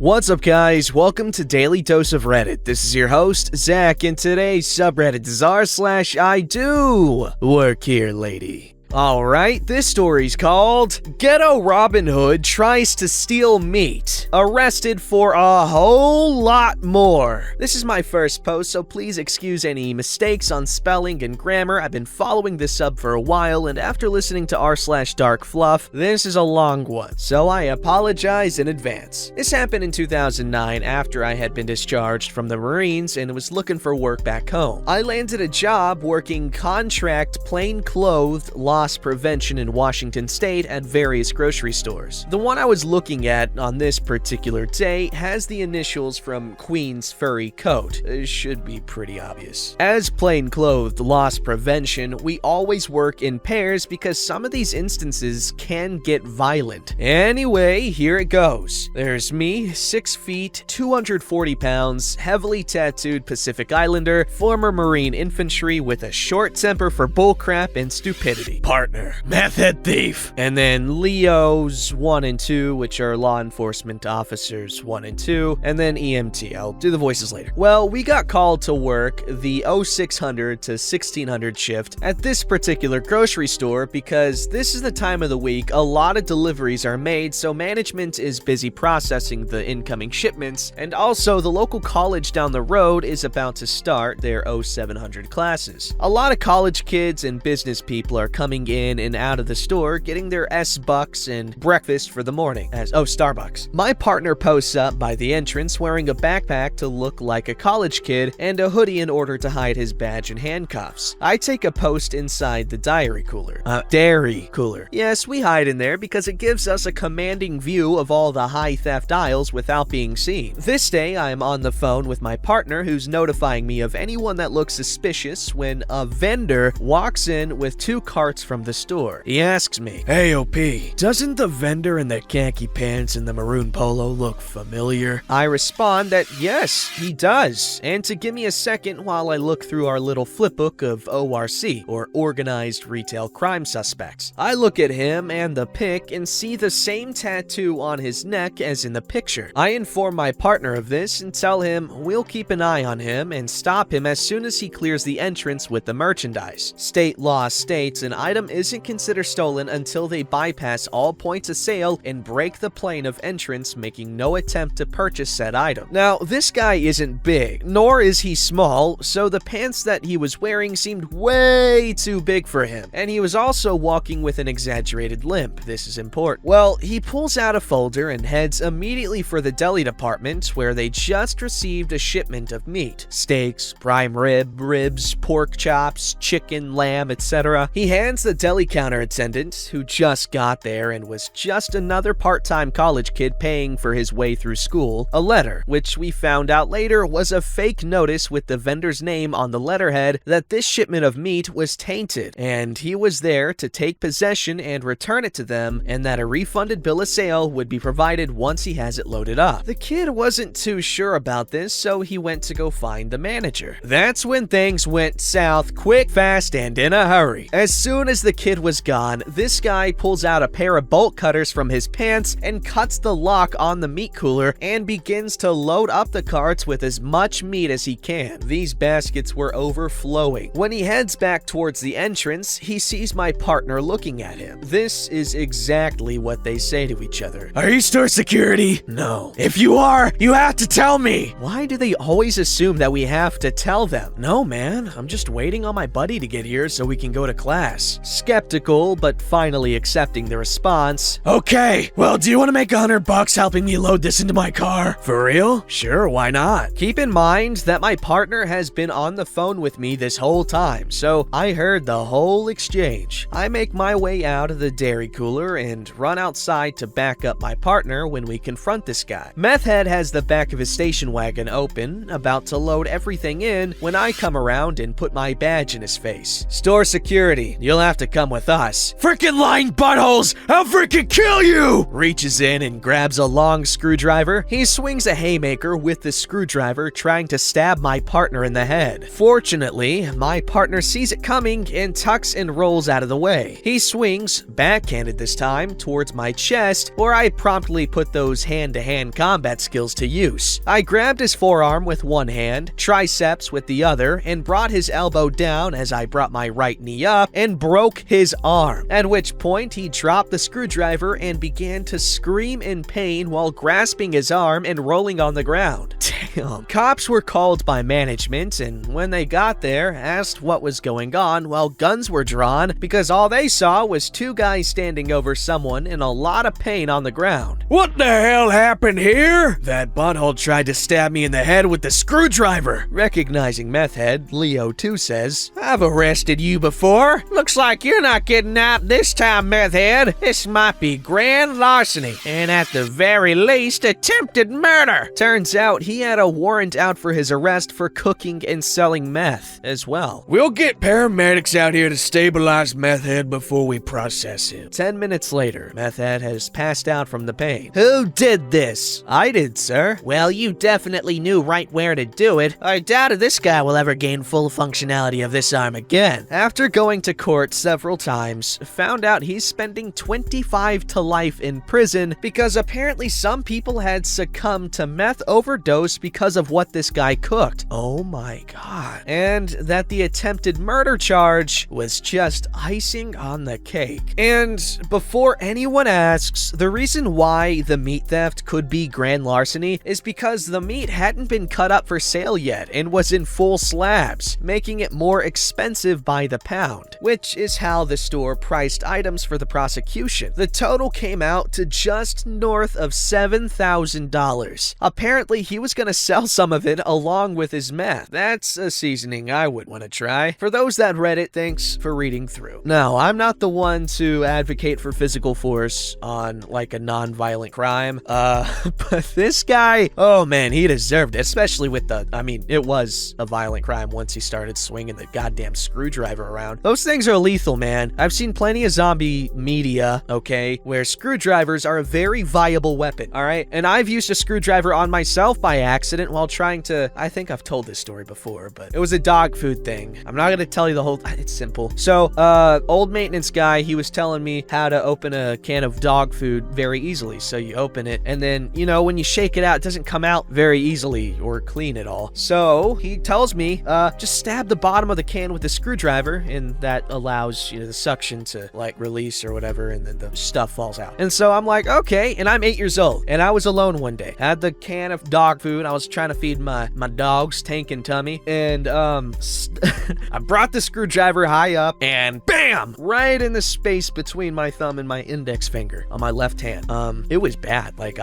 What's up, guys? Welcome to Daily Dose of Reddit. This is your host, Zach, and today's subreddit is r/IDoWorkHereLady. Alright, this story's called Ghetto Robin Hood Tries to Steal Meat, Arrested for a Whole Lot More. This is my first post, so please excuse any mistakes on spelling and grammar. I've been following this sub for a while, and after listening to r/darkfluff, this is a long one, so I apologize in advance. This happened in 2009 after I had been discharged from the Marines and was looking for work back home. I landed a job working contract plainclothed loss prevention in Washington State at various grocery stores. The one I was looking at on this particular day has the initials from Queen's furry coat. It should be pretty obvious. As plainclothed loss prevention, we always work in pairs because some of these instances can get violent. Anyway, here it goes. There's me, 6 feet, 240 pounds, heavily tattooed Pacific Islander, former Marine infantry with a short temper for bullcrap and stupidity. Partner, meth head thief. And then Leo's 1 and 2, which are law enforcement officers 1 and 2, and then EMT. I'll do the voices later. Well, we got called to work the 0600 to 1600 shift at this particular grocery store because this is the time of the week a lot of deliveries are made, so management is busy processing the incoming shipments, and also the local college down the road is about to start their 0700 classes. A lot of college kids and business people are coming in and out of the store, getting their S-Bucks and breakfast for the morning Starbucks. My partner posts up by the entrance wearing a backpack to look like a college kid and a hoodie in order to hide his badge and handcuffs. I take a post inside the dairy cooler. Yes, we hide in there because it gives us a commanding view of all the high theft aisles without being seen. This day, I am on the phone with my partner who's notifying me of anyone that looks suspicious when a vendor walks in with 2 carts from the store. He asks me, "Hey, OP, doesn't the vendor in the khaki pants and the maroon polo look familiar?" I respond that yes, he does, and to give me a second while I look through our little flipbook of ORC, or Organized Retail Crime Suspects. I look at him and the pic and see the same tattoo on his neck as in the picture. I inform my partner of this and tell him we'll keep an eye on him and stop him as soon as he clears the entrance with the merchandise. State law states an item isn't considered stolen until they bypass all points of sale and break the plane of entrance, making no attempt to purchase said item. Now, this guy isn't big, nor is he small, so the pants that he was wearing seemed way too big for him, and he was also walking with an exaggerated limp. This is important. Well, he pulls out a folder and heads immediately for the deli department where they just received a shipment of meat. Steaks, prime ribs, pork chops, chicken, lamb, etc. He hands the deli counter attendant, who just got there and was just another part-time college kid paying for his way through school, a letter, which we found out later was a fake notice with the vendor's name on the letterhead that this shipment of meat was tainted, and he was there to take possession and return it to them, and that a refunded bill of sale would be provided once he has it loaded up. The kid wasn't too sure about this, so he went to go find the manager. That's when things went south quick, fast, and in a hurry. As soon as the kid was gone, this guy pulls out a pair of bolt cutters from his pants and cuts the lock on the meat cooler and begins to load up the carts with as much meat as he can. These baskets were overflowing. When he heads back towards the entrance, he sees my partner looking at him. This is exactly what they say to each other. "Are you store security?" "No." "If you are, you have to tell me." Why do they always assume that we have to tell them? "No, man, I'm just waiting on my buddy to get here so we can go to class." Skeptical, but finally accepting the response. "Okay, well, do you want to make $100 helping me load this into my car?" "For real? Sure, why not?" Keep in mind that my partner has been on the phone with me this whole time, so I heard the whole exchange. I make my way out of the dairy cooler and run outside to back up my partner when we confront this guy. Meth Head has the back of his station wagon open, about to load everything in, when I come around and put my badge in his face. "Store security, you'll have have to come with us. Freaking lying buttholes! I'll freaking kill you! Reaches in and grabs a long screwdriver. He swings a haymaker with the screwdriver, trying to stab my partner in the head. Fortunately, my partner sees it coming and tucks and rolls out of the way. He swings, backhanded this time, towards my chest, where I promptly put those hand-to-hand combat skills to use. I grabbed his forearm with one hand, triceps with the other, and brought his elbow down as I brought my right knee up and broke his arm, at which point he dropped the screwdriver and began to scream in pain while grasping his arm and rolling on the ground. Damn. Cops were called by management, and when they got there, asked what was going on while guns were drawn because all they saw was two guys standing over someone in a lot of pain on the ground. What the hell happened here? That butthole tried to stab me in the head with the screwdriver. Recognizing Meth Head, Leo too says, I've arrested you before. Looks like you're not getting out this time, Meth Head. This might be grand larceny, and at the very least, attempted murder. Turns out he had a warrant out for his arrest for cooking and selling meth as well. We'll get paramedics out here to stabilize Meth Head before we process him. 10 minutes later, Meth Head has passed out from the pain. Who did this? I did, sir. Well, you definitely knew right where to do it. I doubt if this guy will ever gain full functionality of this arm again. After going to court several times, found out he's spending 25 to life in prison because apparently some people had succumbed to meth overdose because of what this guy cooked. Oh my god. And that the attempted murder charge was just icing on the cake. And before anyone asks, the reason why the meat theft could be grand larceny is because the meat hadn't been cut up for sale yet and was in full slabs, making it more expensive by the pound, which is how the store priced items for the prosecution. The total came out to just north of $7,000. Apparently, he was gonna sell some of it along with his meth. That's a seasoning I would want to try. For those that read it, thanks for reading through. Now, I'm not the one to advocate for physical force on like a non-violent crime, but this guy, oh man, he deserved it, especially with it was a violent crime once he started swinging the goddamn screwdriver around. Those things are lethal, man. I've seen plenty of zombie media, okay, where screwdrivers are a very viable weapon, all right? And I've used a screwdriver on myself by accident while trying to, I think I've told this story before, but it was a dog food thing. I'm not gonna tell you the whole, it's simple. So, old maintenance guy, he was telling me how to open a can of dog food very easily. So you open it, and then, you know, when you shake it out, it doesn't come out very easily or clean at all. So he tells me, just stab the bottom of the can with a screwdriver, and that allows, you know, the suction to like release or whatever, and then the stuff falls out. And so I'm like, okay, and I'm 8 years old, and I was alone one day. I had the can of dog food. I was trying to feed my dogs, Tank and Tummy, and I brought the screwdriver high up, and bam, right in the space between my thumb and my index finger on my left hand. It was bad. Like,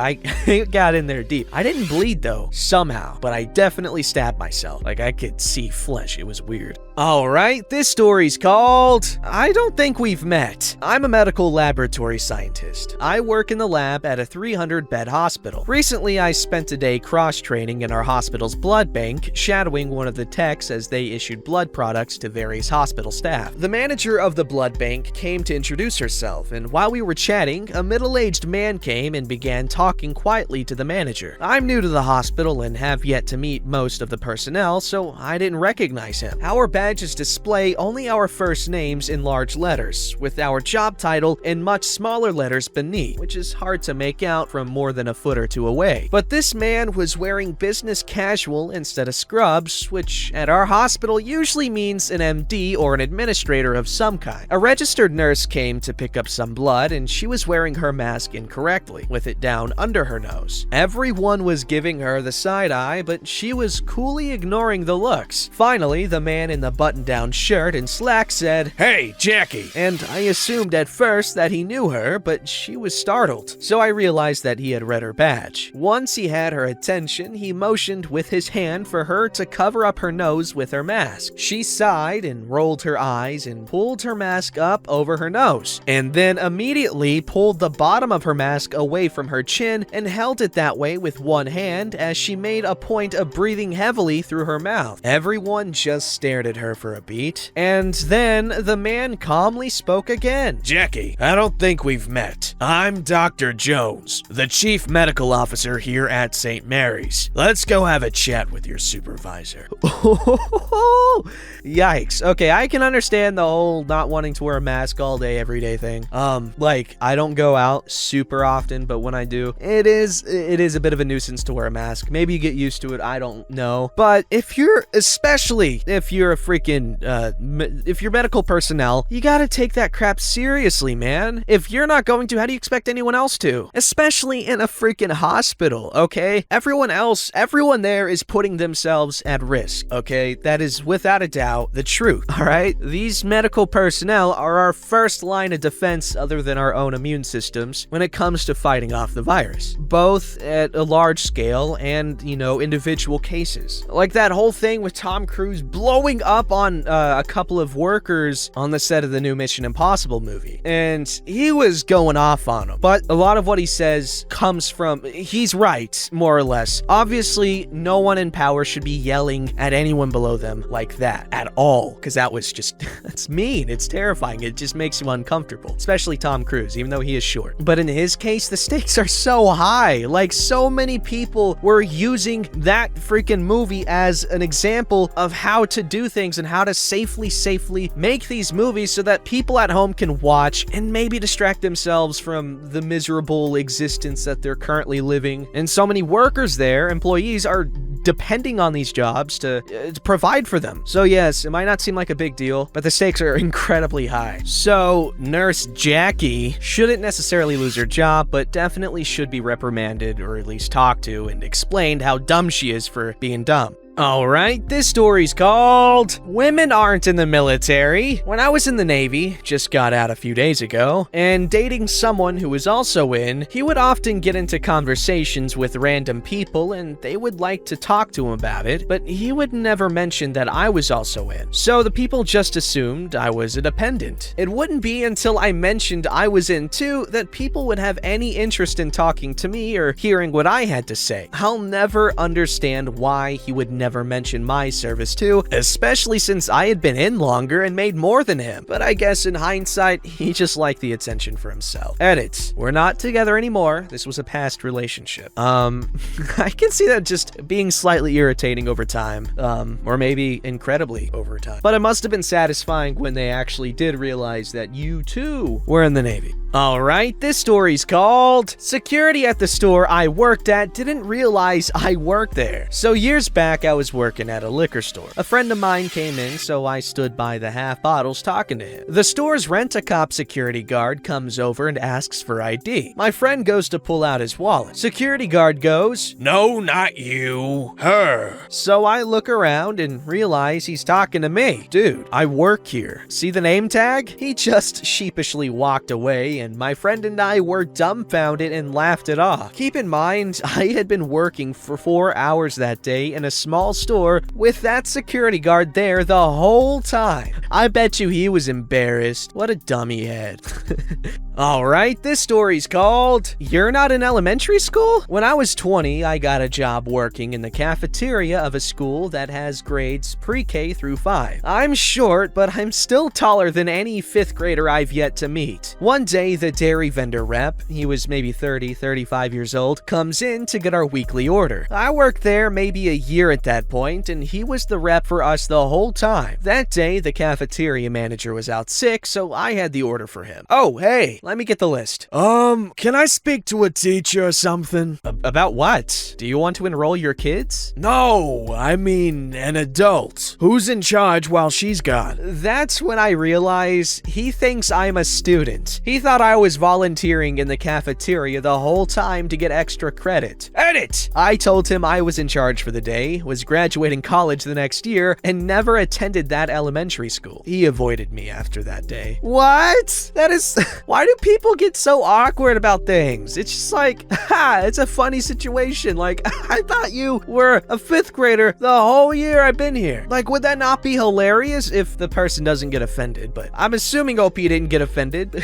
it got in there deep. I didn't bleed though, somehow, but I definitely stabbed myself. Like, I could see flesh. It was weird. All right, this story's called I Don't Think We've Met. I'm a medical laboratory scientist. I work in the lab at a 300-bed hospital. Recently, I spent a day cross-training in our hospital's blood bank, shadowing one of the techs as they issued blood products to various hospital staff. The manager of the blood bank came to introduce herself, and while we were chatting, a middle-aged man came and began talking quietly to the manager. I'm new to the hospital and have yet to meet most of the personnel, so I didn't recognize him. Our badges display only our first names in large letters, with our job title in much smaller letters beneath, which is hard to make out from more than a foot or two away. But this man was wearing business casual instead of scrubs, which at our hospital usually means an MD or an administrator of some kind. A registered nurse came to pick up some blood, and she was wearing her mask incorrectly, with it down under her nose. Everyone was giving her the side eye, but she was coolly ignoring the looks. Finally, the man in the button-down shirt and slacks said, "Hey, Jackie!" And I assumed at first that he knew her, but she was startled. So I realized that he had read her badge. Once he had her attention, he motioned with his hand for her to cover up her nose with her mask. She sighed and rolled her eyes and pulled her mask up over her nose, and then immediately pulled the bottom of her mask away from her chin and held it that way with one hand as she made a point of breathing heavily through her mouth. Everyone just stared at her for a beat, and then the man calmly spoke again. Jackie, I don't think we've met. I'm Dr. Jones, the chief medical officer here at St. Mary's. Let's go have a chat with your supervisor. Yikes. Okay, I can understand the whole not wanting to wear a mask all day, every day thing. Like, I don't go out super often, but when I do, it is a bit of a nuisance to wear a mask. Maybe you get used to it, I don't know. But especially if you're a freaking, if you're medical personnel, you gotta take that crap seriously, man. If you're not going to, how do you expect anyone else to? Especially in a freaking hospital, okay? Everyone there is putting themselves at risk, okay? That is without a doubt the truth, all right? These medical personnel are our first line of defense other than our own immune systems when it comes to fighting off the virus, both at a large scale and, individual cases. Like that whole thing with Tom Cruise blowing up on a couple of workers on the set of the new Mission Impossible movie, and he was going off on them. But a lot of what he says comes from, he's right, more or less. Obviously, no one in power should be yelling at anyone below them like that at all, because that was just, that's mean, it's terrifying, it just makes you uncomfortable, especially Tom Cruise, even though he is short. But in his case, the stakes are so high. Like, so many people were using that freaking movie as an example of how to do things and how to safely make these movies so that people at home can watch and maybe distract themselves from the miserable existence that they're currently living. And so many workers there, employees, are depending on these jobs to provide for them. So yes, it might not seem like a big deal, but the stakes are incredibly high. So Nurse Jackie shouldn't necessarily lose her job, but definitely should be reprimanded or at least talked to and explained how dumb she is for being dumb. Alright, this story's called Women Aren't in the Military. When I was in the Navy, just got out a few days ago, and dating someone who was also in, he would often get into conversations with random people and they would like to talk to him about it, but he would never mention that I was also in. So the people just assumed I was a dependent. It wouldn't be until I mentioned I was in too that people would have any interest in talking to me or hearing what I had to say. I'll never understand why he would never mention my service too, especially since I had been in longer and made more than him. But I guess in hindsight, he just liked the attention for himself. Edit. We're not together anymore. This was a past relationship. I can see that just being slightly irritating over time, or maybe incredibly over time. But it must have been satisfying when they actually did realize that you too were in the Navy. Alright, this story's called Security at the Store I Worked At Didn't Realize I Worked There. So years back, I was working at a liquor store. A friend of mine came in, so I stood by the half bottles talking to him. The store's rent-a-cop security guard comes over and asks for ID. My friend goes to pull out his wallet. Security guard goes, "No, not you. Her." So I look around and realize he's talking to me. Dude, I work here. See the name tag? He just sheepishly walked away, and my friend and I were dumbfounded and laughed it off. Keep in mind, I had been working for 4 hours that day in a small store with that security guard there the whole time. I bet you he was embarrassed. What a dummy head. Alright, this story's called You're Not in Elementary School? When I was 20, I got a job working in the cafeteria of a school that has grades pre-K through 5. I'm short, but I'm still taller than any 5th grader I've yet to meet. One day, the dairy vendor rep, he was maybe 30, 35 years old, comes in to get our weekly order. I worked there maybe a year at that point, and he was the rep for us the whole time. That day, the cafeteria manager was out sick, so I had the order for him. Oh, hey, let me get the list. Can I speak to a teacher or something? About what? Do you want to enroll your kids? No, I mean an adult. Who's in charge while she's gone? That's when I realize he thinks I'm a student. He thought I was volunteering in the cafeteria the whole time to get extra credit. Edit! I told him I was in charge for the day, was graduating college the next year, and never attended that elementary school. He avoided me after that day. What? That is... Why do people get so awkward about things? It's just like, it's a funny situation. Like, I thought you were a 5th grader the whole year I've been here. Like, would that not be hilarious if the person doesn't get offended? But I'm assuming OP didn't get offended.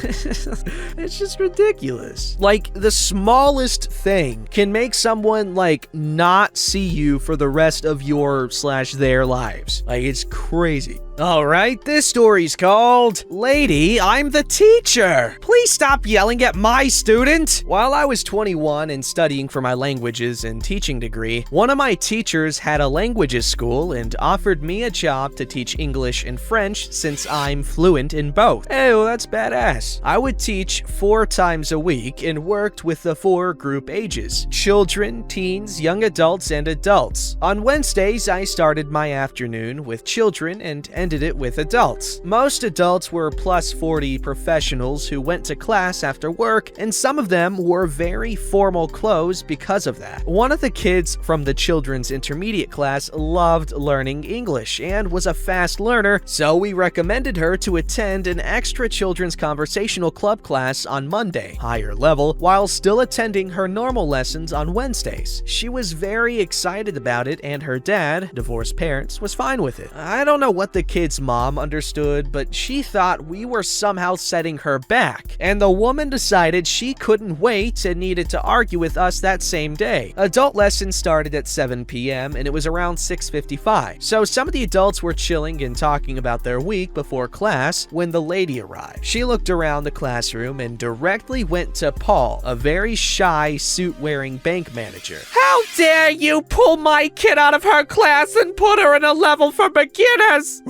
It's just ridiculous. Like, the smallest thing can make someone, like, not see you for the rest of your/their lives. Like, it's crazy. All right, this story's called Lady, I'm the Teacher. Please stop yelling at my student. While I was 21 and studying for my languages and teaching degree, one of my teachers had a languages school and offered me a job to teach English and French since I'm fluent in both. Hey, well, that's badass. I would teach 4 times a week and worked with the 4 group ages: children, teens, young adults, and adults. On Wednesdays, I started my afternoon with children and ended it with adults. Most adults were plus 40 professionals who went to class after work, and some of them wore very formal clothes because of that. One of the kids from the children's intermediate class loved learning English and was a fast learner, so we recommended her to attend an extra children's conversational club class on Monday, higher level, while still attending her normal lessons on Wednesdays. She was very excited about it, and her dad, divorced parents, was fine with it. I don't know what the kid's mom understood, but she thought we were somehow setting her back, and the woman decided she couldn't wait and needed to argue with us that same day. Adult lessons started at 7 p.m. and it was around 6:55, so some of the adults were chilling and talking about their week before class when the lady arrived. She looked around the classroom and directly went to Paul, a very shy, suit-wearing bank manager. How dare you pull my kid out of her class and put her in a level for beginners?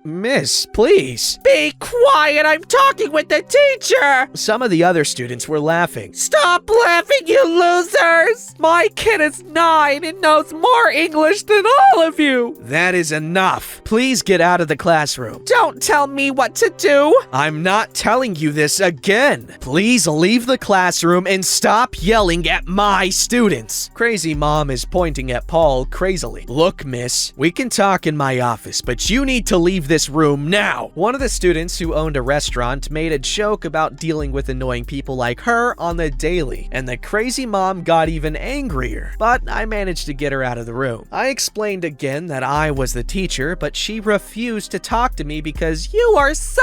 Miss, please. Be quiet, I'm talking with the teacher! Some of the other students were laughing. Stop laughing, you losers! My kid is 9 and knows more English than all of you! That is enough. Please get out of the classroom. Don't tell me what to do! I'm not telling you this again. Please leave the classroom and stop yelling at my students. Crazy mom is pointing at Paul crazily. Look, miss, we can talk in my office, but you need to leave this room now. One of the students who owned a restaurant made a joke about dealing with annoying people like her on the daily, and the crazy mom got even angrier, but I managed to get her out of the room. I explained again that I was the teacher, but she refused to talk to me because you are so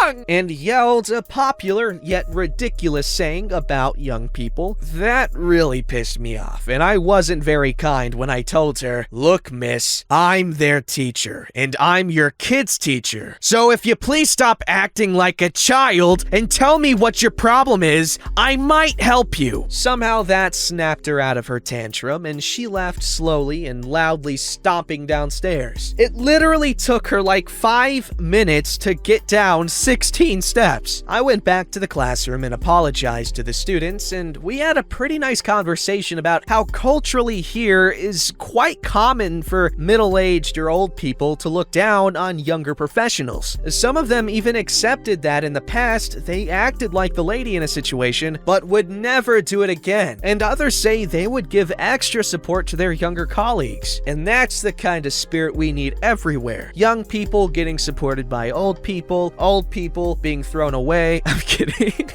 young! And yelled a popular yet ridiculous saying about young people. That really pissed me off, and I wasn't very kind when I told her, look, miss, I'm their teacher, and I'm your kid's teacher. So if you please stop acting like a child and tell me what your problem is, I might help you. Somehow that snapped her out of her tantrum, and she left slowly and loudly stomping downstairs. It literally took her like 5 minutes to get down 16 steps. I went back to the classroom and apologized to the students, and we had a pretty nice conversation about how culturally here is quite common for middle-aged or old people to look down on younger professionals. Some of them even accepted that in the past they acted like the lady in a situation but would never do it again, and others say they would give extra support to their younger colleagues. And that's the kind of spirit we need everywhere. Young people getting supported by old people being thrown away. I'm kidding.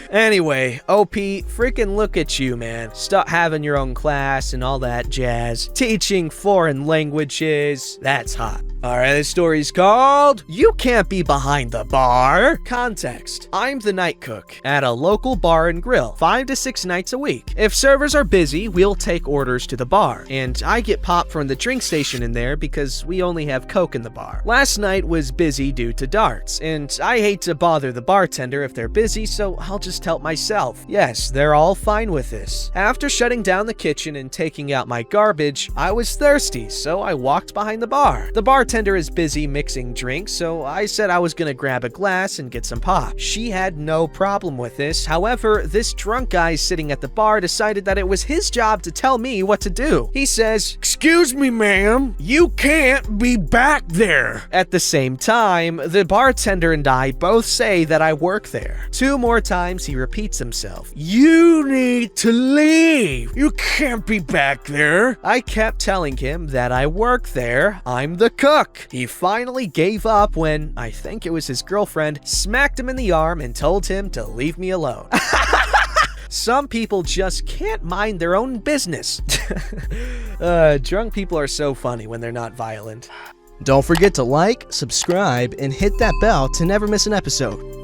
Anyway, OP, freaking look at you, man. Stop having your own class and all that jazz. Teaching foreign languages. That's hot. Alright, this story's called You Can't Be Behind the Bar. Context: I'm the night cook at a local bar and grill 5 to 6 nights a week. If servers are busy, we'll take orders to the bar, and I get pop from the drink station in there because we only have Coke in the bar. Last night was busy due to darts, and I hate to bother the bartender if they're busy, so I'll just help myself. Yes, they're all fine with this. After shutting down the kitchen and taking out my garbage, I was thirsty, so I walked behind the bar. The bartender is busy mixing drinks, so I said I was gonna grab a glass and get some pop. She had no problem with this. However, this drunk guy sitting at the bar decided that it was his job to tell me what to do. He says, "Excuse me, ma'am, you can't be back there." At the same time, the bartender and I both say that I work there. 2 more times he repeats himself. "You need to leave. You can't be back there." I kept telling him that I work there. I'm the cook. He finally gave up when, I think it was his girlfriend, smacked him in the arm and told him to leave me alone. Some people just can't mind their own business. Drunk people are so funny when they're not violent. Don't forget to like, subscribe, and hit that bell to never miss an episode.